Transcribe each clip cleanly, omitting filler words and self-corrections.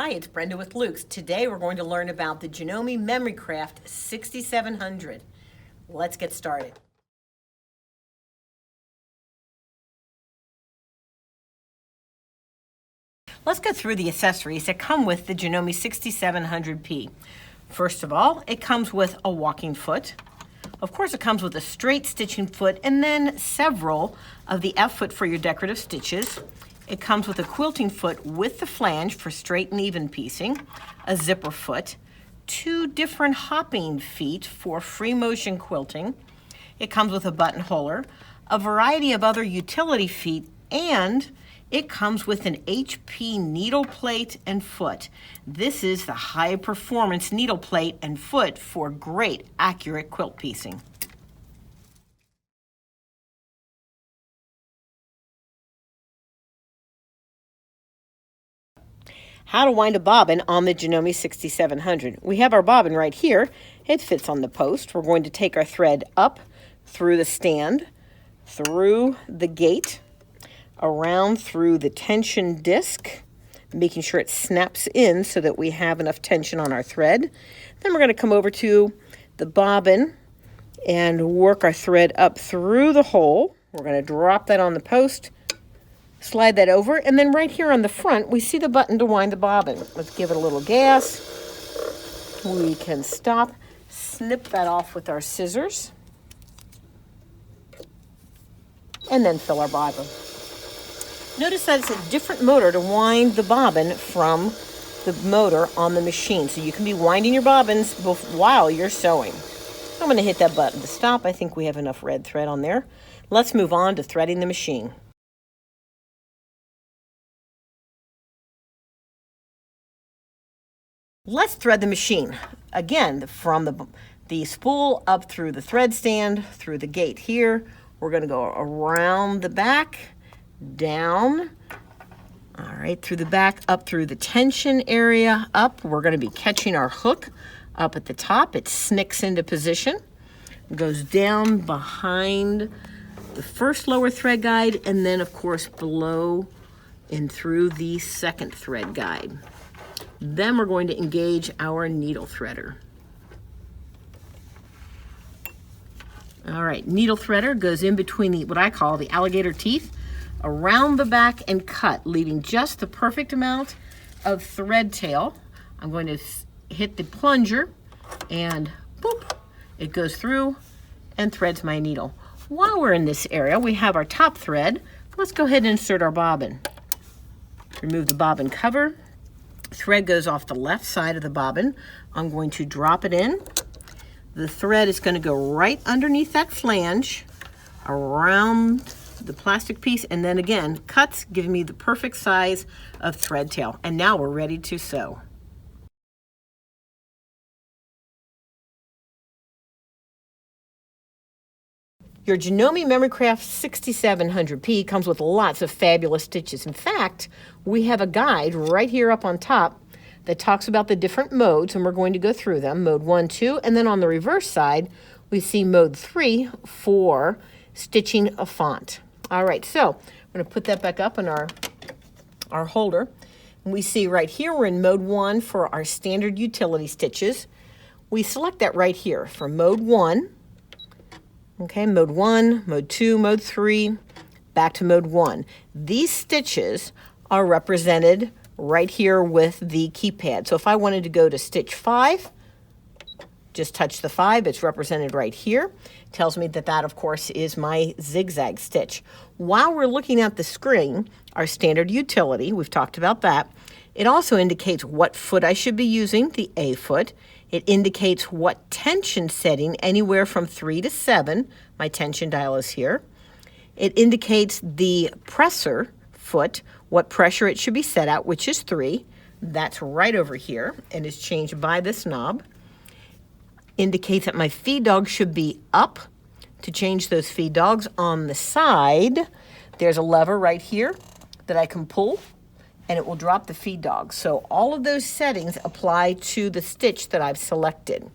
Hi, it's Brenda with Luke's. Today we're going to learn about the Janome Memory Craft 6700. Let's get started. Let's go through the accessories that come with the Janome 6700P. First of all, it comes with a walking foot. Of course, it comes with a straight stitching foot and then several of the F foot for your decorative stitches. It comes with a quilting foot with the flange for straight and even piecing, a zipper foot, two different hopping feet for free motion quilting. It comes with a buttonholer, a variety of other utility feet, and it comes with an HP needle plate and foot. This is the high performance needle plate and foot for great accurate quilt piecing. How to wind a bobbin on the Janome 6700. We have our bobbin right here. It fits on the post. We're going to take our thread up through the stand, through the gate, around through the tension disc, making sure it snaps in so that we have enough tension on our thread. Then we're going to come over to the bobbin and work our thread up through the hole. We're going to drop that on the post, slide that over, and then right here on the front, we see the button to wind the bobbin. Let's give it a little gas. We can stop, snip that off with our scissors, and then fill our bobbin. Notice that it's a different motor to wind the bobbin from the motor on the machine. So you can be winding your bobbins while you're sewing. I'm going to hit that button to stop. I think we have enough red thread on there. Let's move on to threading the machine. Let's thread the machine. Again, from the spool up through the thread stand, through the gate here. We're going to go around the back, down, all right, through the back, up through the tension area, up. We're going to be catching our hook up at the top. It snicks into position, goes down behind the first lower thread guide, and then, of course, below and through the second thread guide. Then we're going to engage our needle threader. All right, needle threader goes in between what I call the alligator teeth, around the back and cut, leaving just the perfect amount of thread tail. I'm going to hit the plunger and boop, it goes through and threads my needle. While we're in this area, we have our top thread. Let's go ahead and insert our bobbin. Remove the bobbin cover. Thread goes off the left side of the bobbin. I'm going to drop it in. The thread is going to go right underneath that flange, around the plastic piece, and then again, cuts, giving me the perfect size of thread tail. And now we're ready to sew. Your Janome Memory Craft 6700P comes with lots of fabulous stitches. In fact, we have a guide right here up on top that talks about the different modes, and we're going to go through them. Mode 1, 2, and then on the reverse side, we see mode 3 for stitching a font. All right, so I'm going to put that back up in our holder. And we see right here we're in mode 1 for our standard utility stitches. We select that right here for mode 1. Okay, mode 1, mode 2, mode 3, back to mode 1. These stitches are represented right here with the keypad. So if I wanted to go to stitch 5, just touch the 5, it's represented right here. Tells me that that, of course, is my zigzag stitch. While we're looking at the screen, our standard utility, we've talked about that, it also indicates what foot I should be using, the A foot. It indicates what tension setting, anywhere from 3 to 7. My tension dial is here. It indicates the presser foot, what pressure it should be set at, which is 3. That's right over here and is changed by this knob. Indicates that my feed dog should be up. To change those feed dogs on the side, there's a lever right here that I can pull, and it will drop the feed dog. So all of those settings apply to the stitch that I've selected.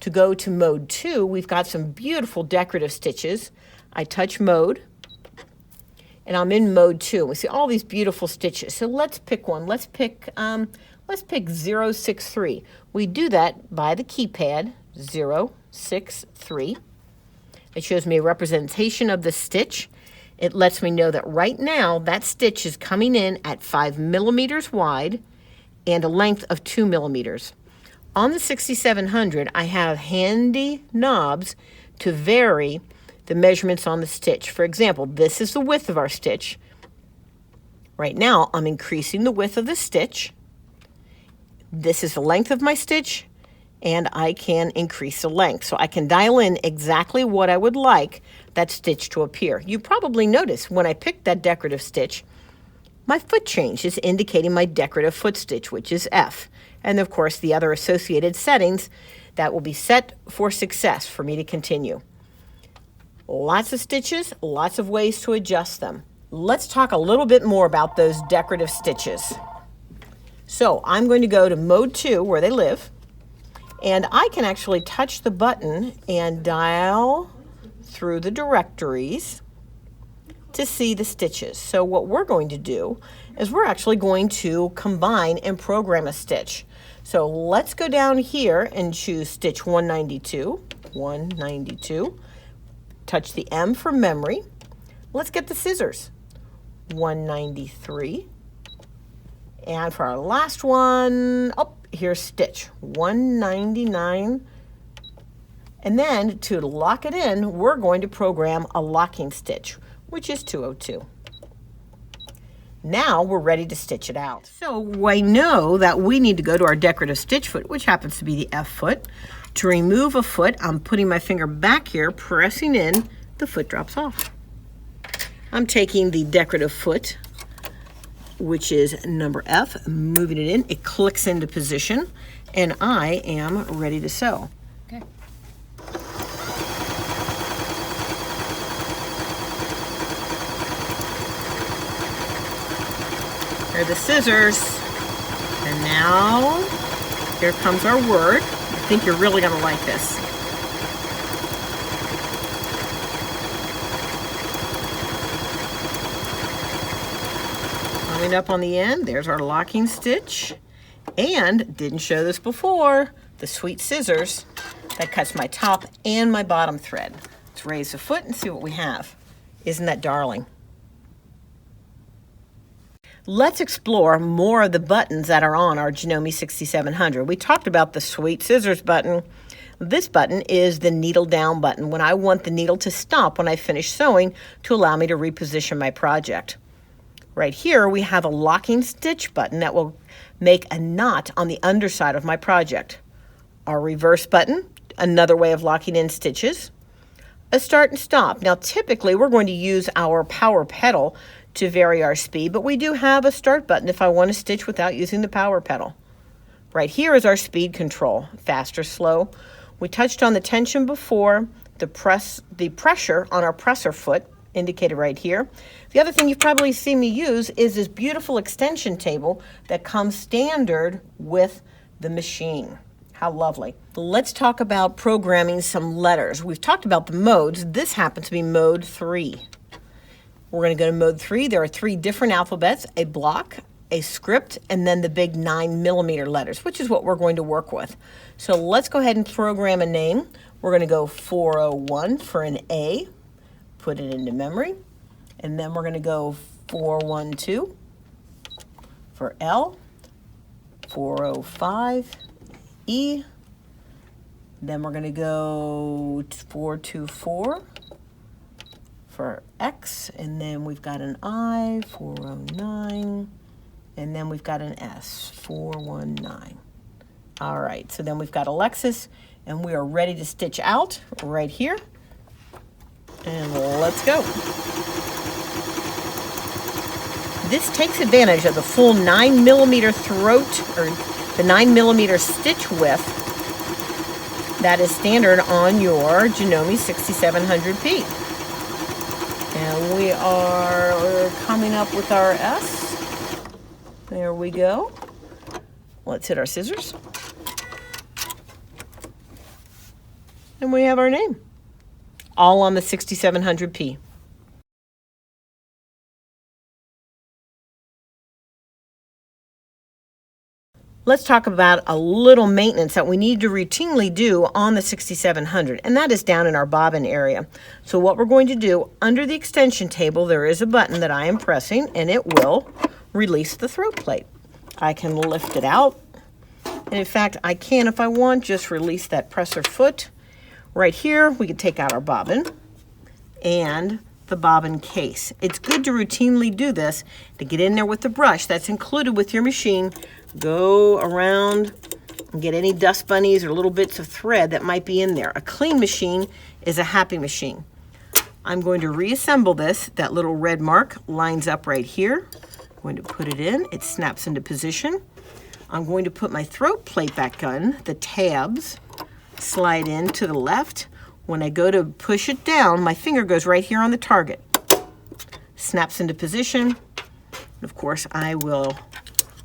To go to mode 2, we've got some beautiful decorative stitches. I touch mode, and I'm in mode 2. We see all these beautiful stitches. So let's pick one. Let's pick 063. We do that by the keypad, 063. It shows me a representation of the stitch. It lets me know that right now that stitch is coming in at 5 millimeters wide and a length of 2 millimeters. On the 6700, I have handy knobs to vary the measurements on the stitch. For example, this is the width of our stitch. Right now, I'm increasing the width of the stitch. This is the length of my stitch, and I can increase the length. So I can dial in exactly what I would like that stitch to appear. You probably notice when I picked that decorative stitch, my foot change is indicating my decorative foot stitch, which is F. And of course, the other associated settings that will be set for success for me to continue. Lots of stitches, lots of ways to adjust them. Let's talk a little bit more about those decorative stitches. So I'm going to go to mode 2 where they live, and I can actually touch the button and dial through the directories to see the stitches. So what we're going to do is we're actually going to combine and program a stitch. So let's go down here and choose stitch 192, touch the M for memory. Let's get the scissors, 193. And for our last one, oh, here's stitch 199. And then to lock it in, we're going to program a locking stitch, which is 202. Now we're ready to stitch it out. So I know that we need to go to our decorative stitch foot, which happens to be the F foot. To remove a foot, I'm putting my finger back here, pressing in, the foot drops off. I'm taking the decorative foot, which is number F, moving it in. It clicks into position, and I am ready to sew. Okay. Here are the scissors. And now, here comes our word. I think you're really gonna like this. Coming up on the end, there's our locking stitch. And, didn't show this before, the sweet scissors that cuts my top and my bottom thread. Let's raise the foot and see what we have. Isn't that darling? Let's explore more of the buttons that are on our Janome 6700. We talked about the sweet scissors button. This button is the needle down button when I want the needle to stop when I finish sewing to allow me to reposition my project. Right here we have a locking stitch button that will make a knot on the underside of my project. Our reverse button, another way of locking in stitches. A start and stop. Now typically we're going to use our power pedal to vary our speed, but we do have a start button if I want to stitch without using the power pedal. Right here is our speed control, fast or slow. We touched on the tension before, the pressure on our presser foot, indicated right here. The other thing you've probably seen me use is this beautiful extension table that comes standard with the machine. How lovely. Let's talk about programming some letters. We've talked about the modes. This happens to be mode 3. We're going to go to mode 3. There are 3 different alphabets, a block, a script, and then the big 9 millimeter letters, which is what we're going to work with. So let's go ahead and program a name. We're going to go 401 for an A, put it into memory, and then we're going to go 412 for L, 405 E, then we're going to go 424 for X, and then we've got an I, 409, and then we've got an S, 419. All right, so then we've got Alexis, and we are ready to stitch out right here. And let's go. This takes advantage of the full 9 millimeter throat, or the 9 millimeter stitch width that is standard on your Janome 6700P. And we are coming up with our S. There we go. Let's hit our scissors. And we have our name. All on the 6700P. let's talk about a little maintenance that we need to routinely do on the 6700, and that is down in our bobbin area. So what we're going to do, under the extension table, there is a button that I am pressing, and it will release the throat plate. I can lift it out, and in fact, I can, if I want, just release that presser foot. Right here, we can take out our bobbin and the bobbin case. It's good to routinely do this, to get in there with the brush that's included with your machine, go around and get any dust bunnies or little bits of thread that might be in there. A clean machine is a happy machine. I'm going to reassemble this. That little red mark lines up right here. I'm going to put it in. It snaps into position. I'm going to put my throat plate back on. The tabs slide in to the left. When I go to push it down, my finger goes right here on the target. Snaps into position. And of course, I will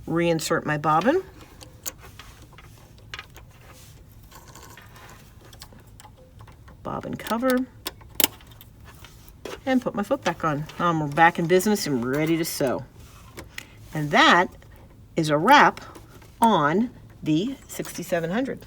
reinsert my bobbin. Bobbin cover. And put my foot back on. We're back in business and ready to sew. And that is a wrap on the 6700.